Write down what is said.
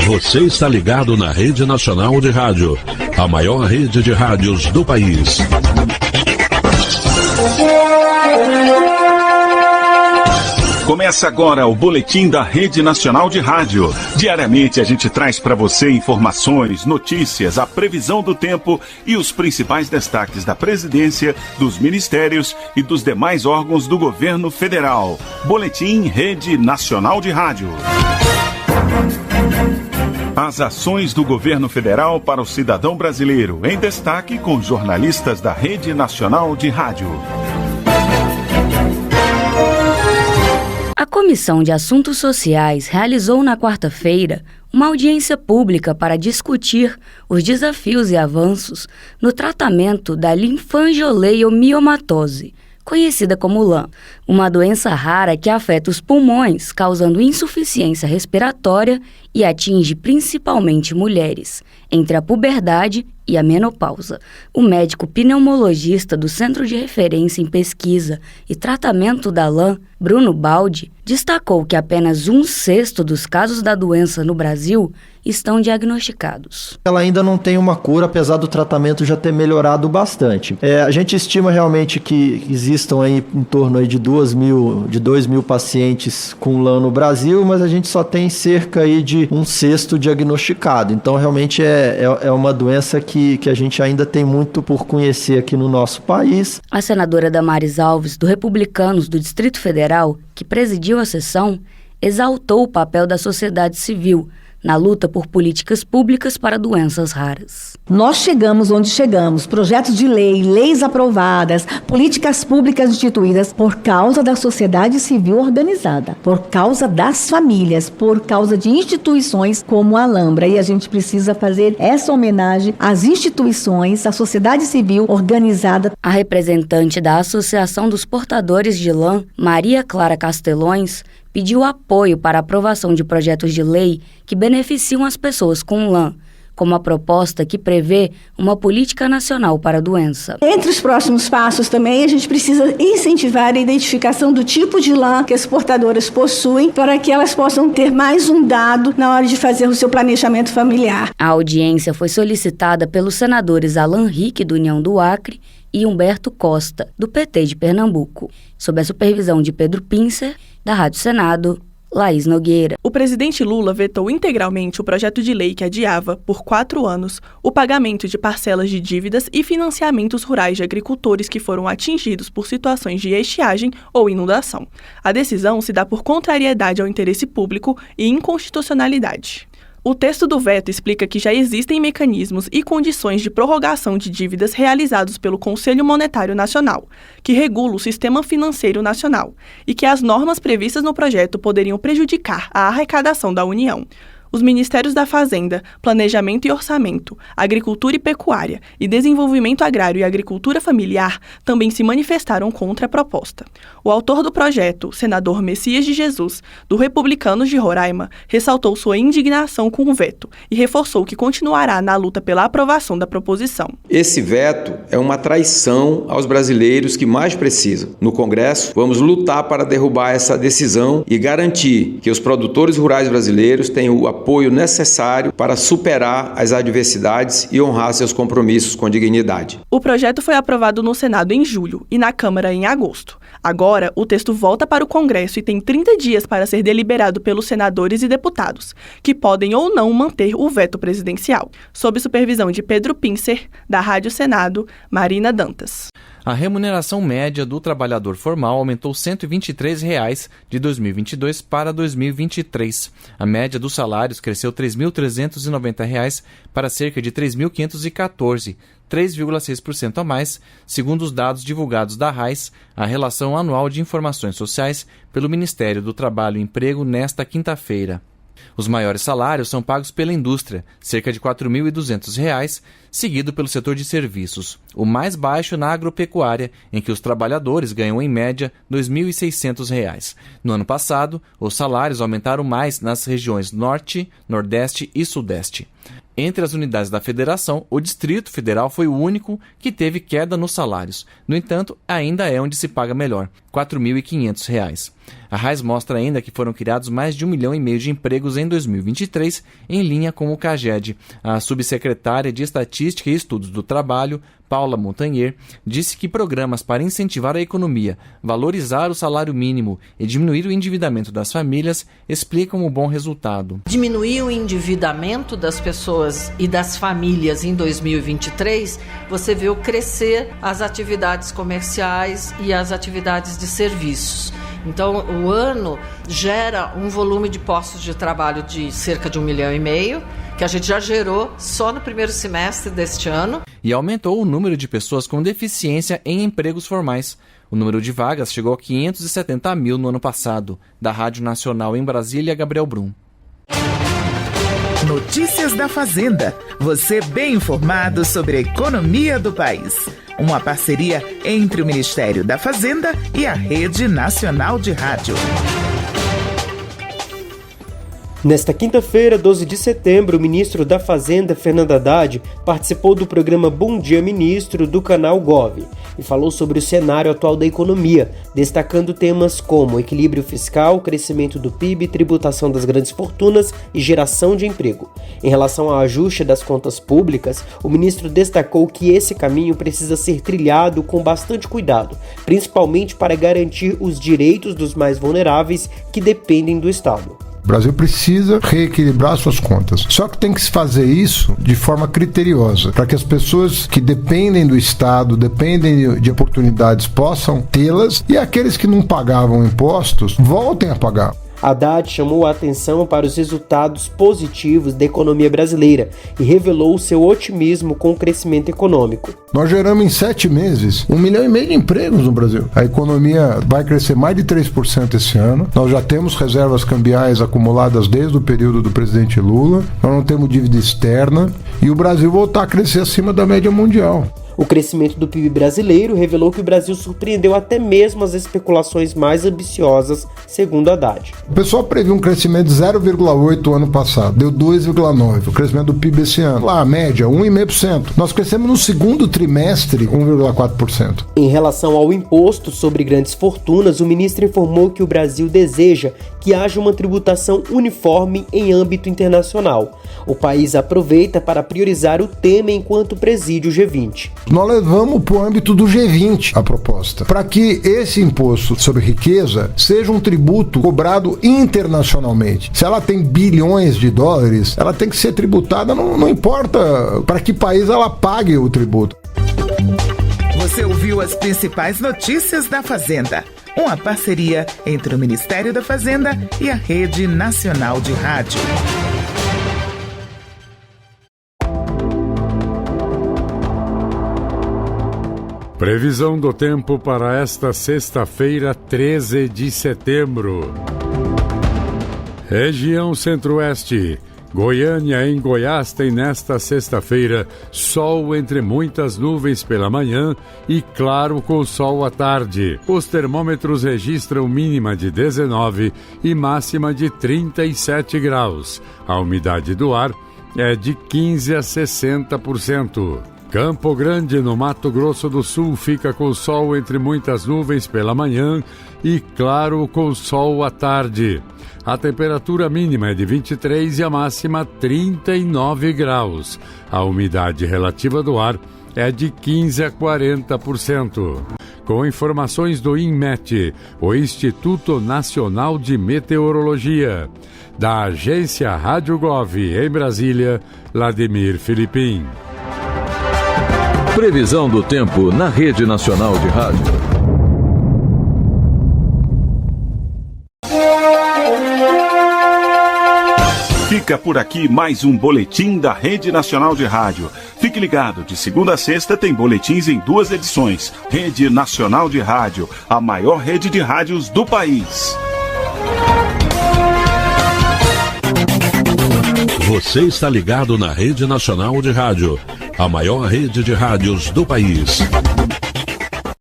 Você está ligado na Rede Nacional de Rádio, a maior rede de rádios do país. Começa agora o Boletim da Rede Nacional de Rádio. Diariamente a gente traz para você informações, notícias, a previsão do tempo e os principais destaques da presidência, dos ministérios e dos demais órgãos do governo federal. Boletim Rede Nacional de Rádio. As ações do governo federal para o cidadão brasileiro, em destaque com jornalistas da Rede Nacional de Rádio. A Comissão de Assuntos Sociais realizou na quarta-feira uma audiência pública para discutir os desafios e avanços no tratamento da linfangioleumiyomatose, conhecida como LAM, uma doença rara que afeta os pulmões, causando insuficiência respiratória e atinge principalmente mulheres, entre a puberdade e a menopausa. O médico pneumologista do Centro de Referência em Pesquisa e Tratamento da LAM, Bruno Baldi, destacou que apenas 1/6 dos casos da doença no Brasil estão diagnosticados. Ela ainda não tem uma cura, apesar do tratamento já ter melhorado bastante. A gente estima realmente que existam aí em torno aí de 2 mil pacientes com LAM no Brasil, mas a gente só tem cerca aí de 1/6 diagnosticado. Então realmente é uma doença que a gente ainda tem muito por conhecer aqui no nosso país. A senadora Damares Alves, do Republicanos do Distrito Federal, que presidiu a sessão, exaltou o papel da sociedade civil na luta por políticas públicas para doenças raras. Nós chegamos onde chegamos, projetos de lei, leis aprovadas, políticas públicas instituídas por causa da sociedade civil organizada, por causa das famílias, por causa de instituições como a Alhambra. E a gente precisa fazer essa homenagem às instituições, à sociedade civil organizada. A representante da Associação dos Portadores de LAM, Maria Clara Castelões, pediu apoio para a aprovação de projetos de lei que beneficiam as pessoas com LAM, como a proposta que prevê uma política nacional para a doença. Entre os próximos passos também, a gente precisa incentivar a identificação do tipo de LAM que as portadoras possuem para que elas possam ter mais um dado na hora de fazer o seu planejamento familiar. A audiência foi solicitada pelos senadores Alan Rick, do União do Acre, e Humberto Costa, do PT de Pernambuco, sob a supervisão de Pedro Pincer, da Rádio Senado, Laís Nogueira. O presidente Lula vetou integralmente o projeto de lei que adiava, por 4 anos, o pagamento de parcelas de dívidas e financiamentos rurais de agricultores que foram atingidos por situações de estiagem ou inundação. A decisão se dá por contrariedade ao interesse público e inconstitucionalidade. O texto do veto explica que já existem mecanismos e condições de prorrogação de dívidas realizados pelo Conselho Monetário Nacional, que regula o sistema financeiro nacional, e que as normas previstas no projeto poderiam prejudicar a arrecadação da União. Os Ministérios da Fazenda, Planejamento e Orçamento, Agricultura e Pecuária e Desenvolvimento Agrário e Agricultura Familiar também se manifestaram contra a proposta. O autor do projeto, senador Messias de Jesus, do Republicanos de Roraima, ressaltou sua indignação com o veto e reforçou que continuará na luta pela aprovação da proposição. Esse veto é uma traição aos brasileiros que mais precisam. No Congresso, vamos lutar para derrubar essa decisão e garantir que os produtores rurais brasileiros tenham o apoio necessário para superar as adversidades e honrar seus compromissos com dignidade. O projeto foi aprovado no Senado em julho e na Câmara em agosto. Agora, o texto volta para o Congresso e tem 30 dias para ser deliberado pelos senadores e deputados, que podem ou não manter o veto presidencial. Sob supervisão de Pedro Pincer, da Rádio Senado, Marina Dantas. A remuneração média do trabalhador formal aumentou R$ 123 de 2022 para 2023. A média dos salários cresceu R$ 3.390 para cerca de R$ 3.514, 3,6% a mais, segundo os dados divulgados da RAIS, a Relação Anual de Informações Sociais, pelo Ministério do Trabalho e Emprego nesta quinta-feira. Os maiores salários são pagos pela indústria, cerca de R$ 4.200, seguido pelo setor de serviços. O mais baixo na agropecuária, em que os trabalhadores ganham em média R$ 2.600. No ano passado, os salários aumentaram mais nas regiões Norte, Nordeste e Sudeste. Entre as unidades da federação, o Distrito Federal foi o único que teve queda nos salários. No entanto, ainda é onde se paga melhor, R$ 4.500. A RAIS mostra ainda que foram criados mais de 1,5 milhão de empregos em 2023, em linha com o CAGED. A subsecretária de Estatística e Estudos do Trabalho, Paula Montagnier, disse que programas para incentivar a economia, valorizar o salário mínimo e diminuir o endividamento das famílias explicam o bom resultado. Diminuir o endividamento das pessoas e das famílias em 2023, você viu crescer as atividades comerciais e as atividades de serviços. Então, o ano gera um volume de postos de trabalho de cerca de 1,5 milhão, que a gente já gerou só no primeiro semestre deste ano. E aumentou o número de pessoas com deficiência em empregos formais. O número de vagas chegou a 570 mil no ano passado. Da Rádio Nacional em Brasília, Gabriel Brum. Notícias da Fazenda. Você bem informado sobre a economia do país. Uma parceria entre o Ministério da Fazenda e a Rede Nacional de Rádio. Nesta quinta-feira, 12 de setembro, o ministro da Fazenda, Fernando Haddad, participou do programa Bom Dia Ministro do canal Gov e falou sobre o cenário atual da economia, destacando temas como equilíbrio fiscal, crescimento do PIB, tributação das grandes fortunas e geração de emprego. Em relação ao ajuste das contas públicas, o ministro destacou que esse caminho precisa ser trilhado com bastante cuidado, principalmente para garantir os direitos dos mais vulneráveis que dependem do Estado. O Brasil precisa reequilibrar suas contas. Só que tem que se fazer isso de forma criteriosa, para que as pessoas que dependem do Estado, dependem de oportunidades, possam tê-las, e aqueles que não pagavam impostos voltem a pagar. Haddad chamou a atenção para os resultados positivos da economia brasileira e revelou seu otimismo com o crescimento econômico. Nós geramos em 7 meses 1,5 milhão de empregos no Brasil. A economia vai crescer mais de 3% esse ano. Nós já temos reservas cambiais acumuladas desde o período do presidente Lula. Nós não temos dívida externa e o Brasil voltar a crescer acima da média mundial. O crescimento do PIB brasileiro revelou que o Brasil surpreendeu até mesmo as especulações mais ambiciosas, segundo Haddad. O pessoal previu um crescimento de 0,8% ano passado, deu 2,9%. O crescimento do PIB esse ano, lá a média, 1,5%. Nós crescemos no segundo trimestre, 1,4%. Em relação ao imposto sobre grandes fortunas, o ministro informou que o Brasil deseja que haja uma tributação uniforme em âmbito internacional. O país aproveita para priorizar o tema enquanto preside o G20. Nós levamos para o âmbito do G20 a proposta, para que esse imposto sobre riqueza seja um tributo cobrado internacionalmente. Se ela tem bilhões de dólares, ela tem que ser tributada, não importa para que país ela pague o tributo. Você ouviu as principais notícias da Fazenda, uma parceria entre o Ministério da Fazenda e a Rede Nacional de Rádio. Previsão do tempo para esta sexta-feira, 13 de setembro. Região Centro-Oeste. Goiânia em Goiás tem nesta sexta-feira sol entre muitas nuvens pela manhã e claro com sol à tarde. Os termômetros registram mínima de 19 e máxima de 37 graus. A umidade do ar é de 15 a 60%. Campo Grande, no Mato Grosso do Sul, fica com sol entre muitas nuvens pela manhã e claro com sol à tarde. A temperatura mínima é de 23 e a máxima 39 graus. A umidade relativa do ar é de 15 a 40%. Com informações do INMET, o Instituto Nacional de Meteorologia. Da agência Rádio Gov, em Brasília, Vladimir Filipim. Previsão do tempo na Rede Nacional de Rádio. Fica por aqui mais um boletim da Rede Nacional de Rádio. Fique ligado, de segunda a sexta tem boletins em 2 edições. Rede Nacional de Rádio, a maior rede de rádios do país. Você está ligado na Rede Nacional de Rádio. a maior rede de rádios do país.